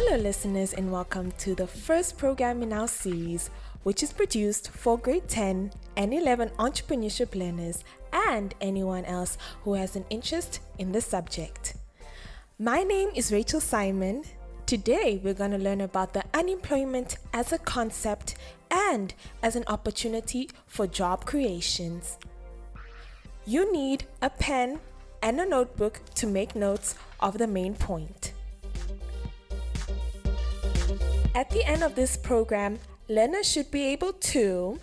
Hello, listeners, and welcome to the first program in our series, which is produced for grade 10 and 11 entrepreneurship learners and anyone else who has an interest in the subject. My name is Rachel Simon. Today, we're going to learn about the unemployment as a concept and as an opportunity for job creations. You need a pen and a notebook to make notes of the main point. At the end of this program, learners should be able to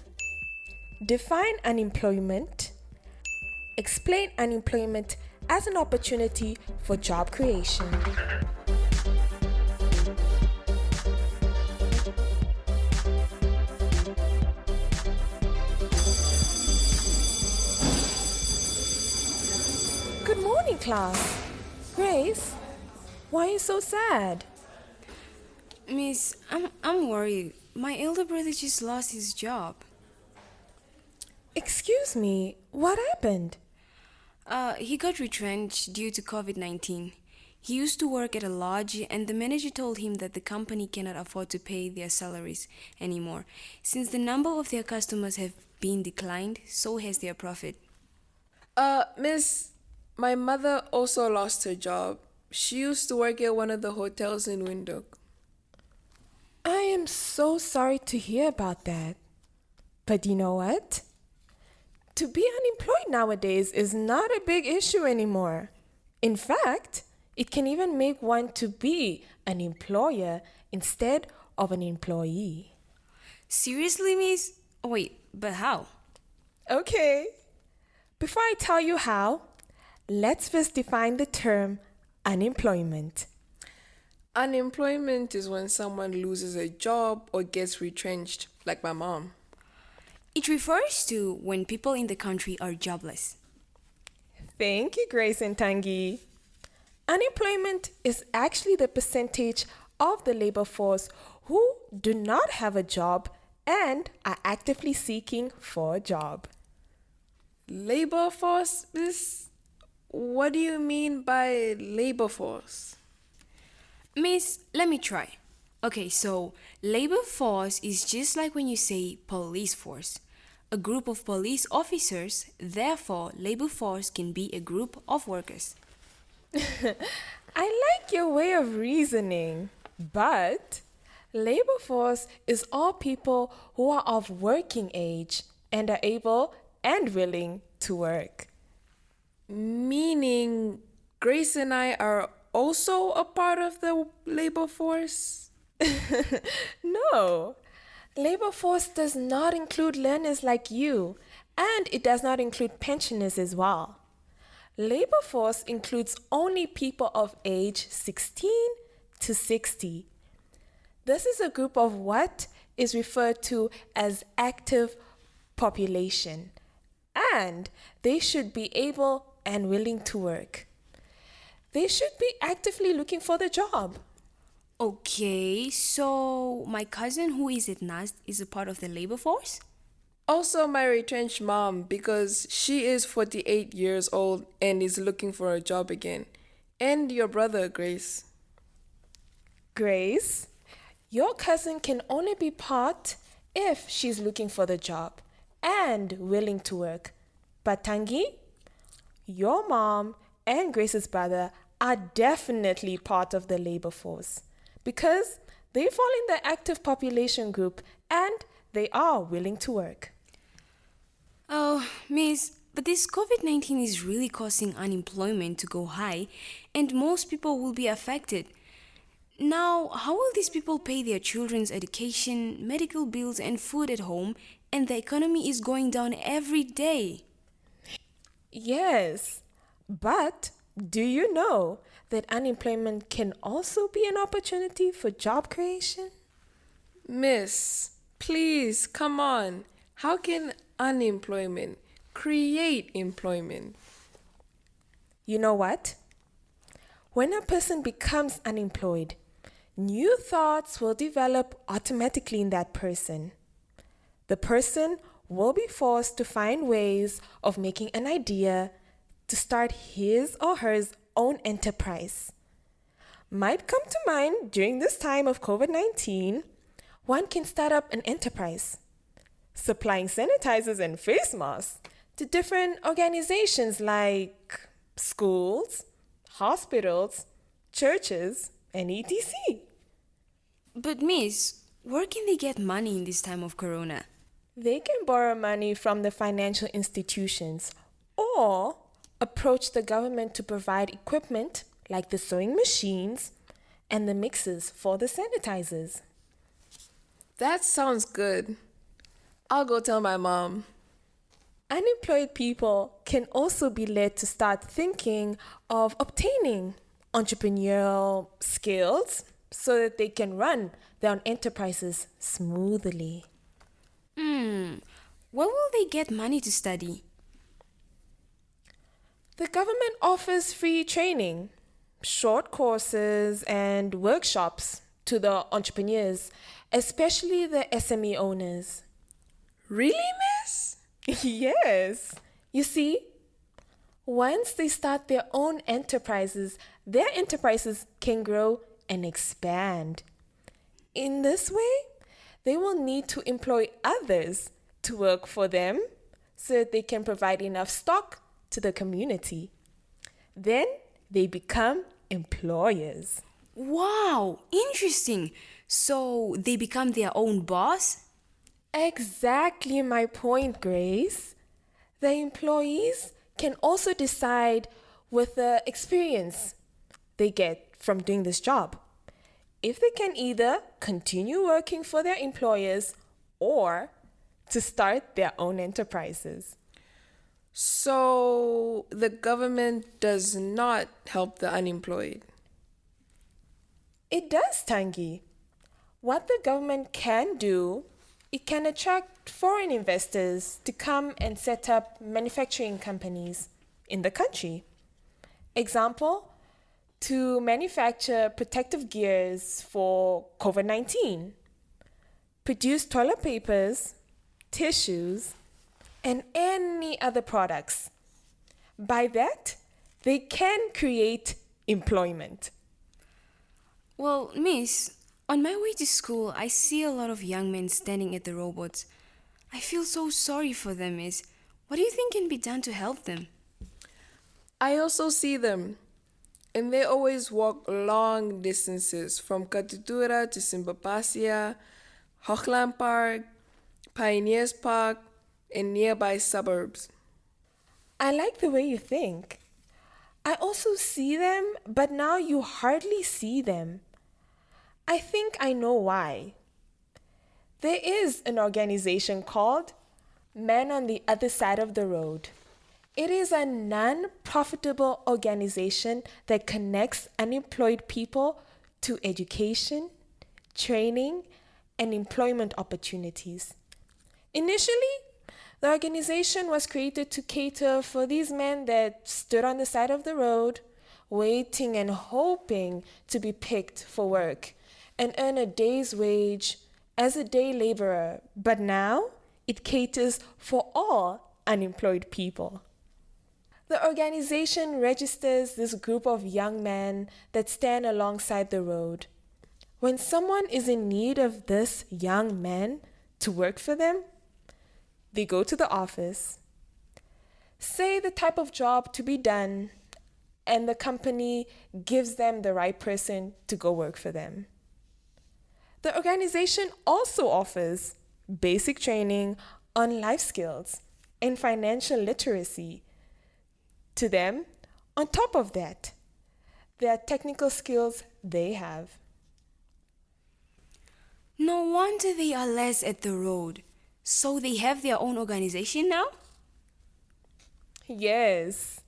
define unemployment, explain unemployment as an opportunity for job creation. Good morning, class. Grace, why are you so sad? Miss, I'm worried. My elder brother just lost his job. Excuse me, what happened? He got retrenched due to COVID-19. He used to work at a lodge and the manager told him that the company cannot afford to pay their salaries anymore. Since the number of their customers have been declined, so has their profit. Miss, my mother also lost her job. She used to work at one of the hotels in Windhoek. I am so sorry to hear about that. But you know what? To be unemployed nowadays is not a big issue anymore. In fact, it can even make one to be an employer instead of an employee. Seriously, Miss? Wait, but how? Okay. Before I tell you how, let's first define the term unemployment. Unemployment is when someone loses a job or gets retrenched, like my mom. It refers to when people in the country are jobless. Thank you, Grace and Tangi. Unemployment is actually the percentage of the labor force who do not have a job and are actively seeking for a job. Labor force, Miss? What do you mean by labor force? Miss, let me try. Okay, so labor force is just like when you say police force. A group of police officers, therefore labor force can be a group of workers. I like your way of reasoning, but labor force is all people who are of working age and are able and willing to work. Meaning, Grace and I are also a part of the labor force? No, labor force does not include learners like you, and it does not include pensioners as well. Labor force includes only people of age 16 to 60. This is a group of what is referred to as active population, and they should be able and willing to work. They should be actively looking for the job. Okay, so my cousin who is at NAST is a part of the labor force? Also, my retrenched mom, because she is 48 years old and is looking for a job again. And your brother, Grace. Grace, your cousin can only be part if she's looking for the job and willing to work. But Tangi, your mom and Grace's brother are definitely part of the labor force because they fall in the active population group and they are willing to work. Oh, Miss, but this COVID-19 is really causing unemployment to go high and most people will be affected. Now, how will these people pay their children's education, medical bills and food at home and the economy is going down every day? Yes, but do you know that unemployment can also be an opportunity for job creation? Miss, please, come on. How can unemployment create employment? You know what? When a person becomes unemployed, new thoughts will develop automatically in that person. The person will be forced to find ways of making an idea to start his or her own enterprise. might come to mind during this time of COVID-19, one can start up an enterprise, supplying sanitizers and face masks to different organizations like schools, hospitals, churches, and etc. But Miss, where can they get money in this time of corona? They can borrow money from the financial institutions or approach the government to provide equipment like the sewing machines and the mixers for the sanitizers. That sounds good. I'll go tell my mom. Unemployed people can also be led to start thinking of obtaining entrepreneurial skills so that they can run their own enterprises smoothly. Where will they get money to study? The government offers free training, short courses, and workshops to the entrepreneurs, especially the SME owners. Really, miss? Yes. You see, once they start their own enterprises, their enterprises can grow and expand. In this way, they will need to employ others to work for them so that they can provide enough stock to the community. Then they become employers. Wow, interesting. So they become their own boss? Exactly my point, Grace. The employees can also decide with the experience they get from doing this job if they can either continue working for their employers or to start their own enterprises. So the government does not help the unemployed. It does, Tangi. What the government can do, it can attract foreign investors to come and set up manufacturing companies in the country. Example, to manufacture protective gears for COVID-19, produce toilet papers, tissues, and any other products. By that, they can create employment. Well, Miss, on my way to school, I see a lot of young men standing at the robots. I feel so sorry for them, Miss. What do you think can be done to help them? I also see them, and they always walk long distances from Katutura to Simbapasia, Hochland Park, Pioneers Park, and nearby suburbs. I like the way you think. I also see them, but now you hardly see them. I think I know why. There is an organization called Men on the Other Side of the Road. It is a non-profitable organization that connects unemployed people to education, training, and employment opportunities. Initially, the organization was created to cater for these men that stood on the side of the road, waiting and hoping to be picked for work and earn a day's wage as a day laborer. But now, it caters for all unemployed people. The organization registers this group of young men that stand alongside the road. When someone is in need of this young man to work for them, they go to the office, say the type of job to be done, and the company gives them the right person to go work for them. The organization also offers basic training on life skills and financial literacy. To them, on top of that, there are technical skills they have. No wonder they are less at the road. So they have their own organization now? Yes,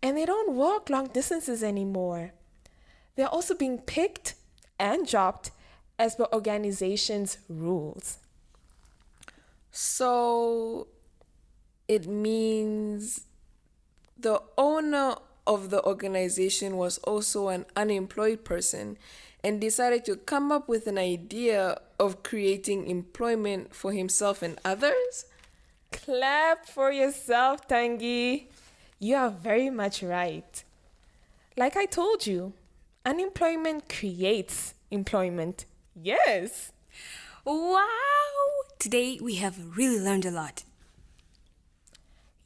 and they don't walk long distances anymore. They're also being picked and dropped as per organization's rules. So it means the owner of the organization was also an unemployed person and decided to come up with an idea of creating employment for himself and others? Clap for yourself, Tangi. You are very much right. Like I told you, Unemployment creates employment. Yes. Wow! Today we have really learned a lot.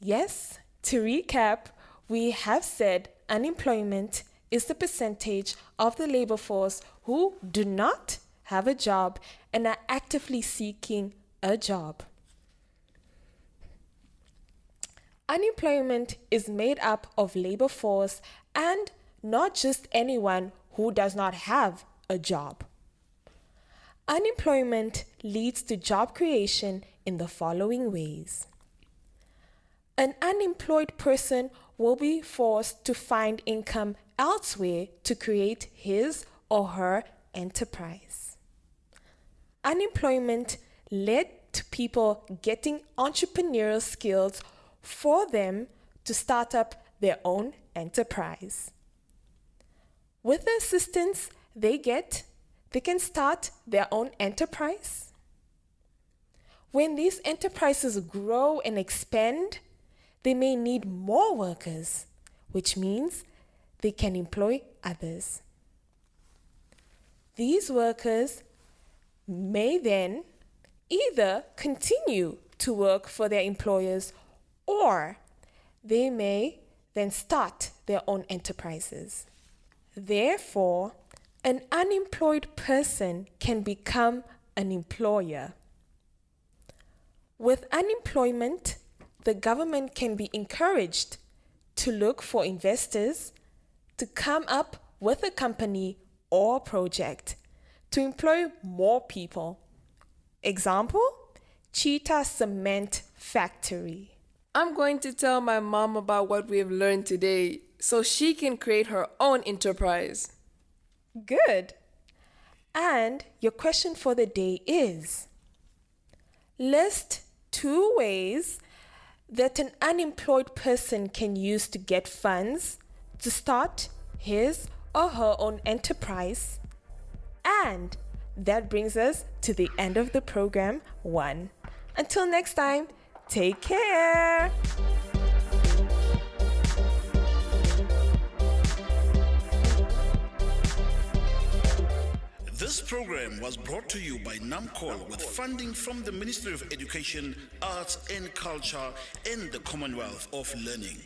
Yes, to recap, we have said unemployment is the percentage of the labor force who do not have a job and are actively seeking a job. Unemployment is made up of labor force and not just anyone who does not have a job. Unemployment leads to job creation in the following ways. An unemployed person will be forced to find income elsewhere to create his or her enterprise. Unemployment led to people getting entrepreneurial skills for them to start up their own enterprise. With the assistance they get, they can start their own enterprise. When these enterprises grow and expand, they may need more workers, which means they can employ others. These workers may then either continue to work for their employers or they may then start their own enterprises. Therefore, an unemployed person can become an employer. With unemployment, the government can be encouraged to look for investors to come up with a company or project to employ more people. Example, Cheetah Cement Factory. I'm going to tell my mom about what we've learned today so she can create her own enterprise. Good. And your question for the day is, list 2 ways that an unemployed person can use to get funds to start his or her own enterprise. And that brings us to the end of the program 1. Until next time, take care. This program was brought to you by NAMCOL with funding from the Ministry of Education, Arts and Culture and the Commonwealth of Learning.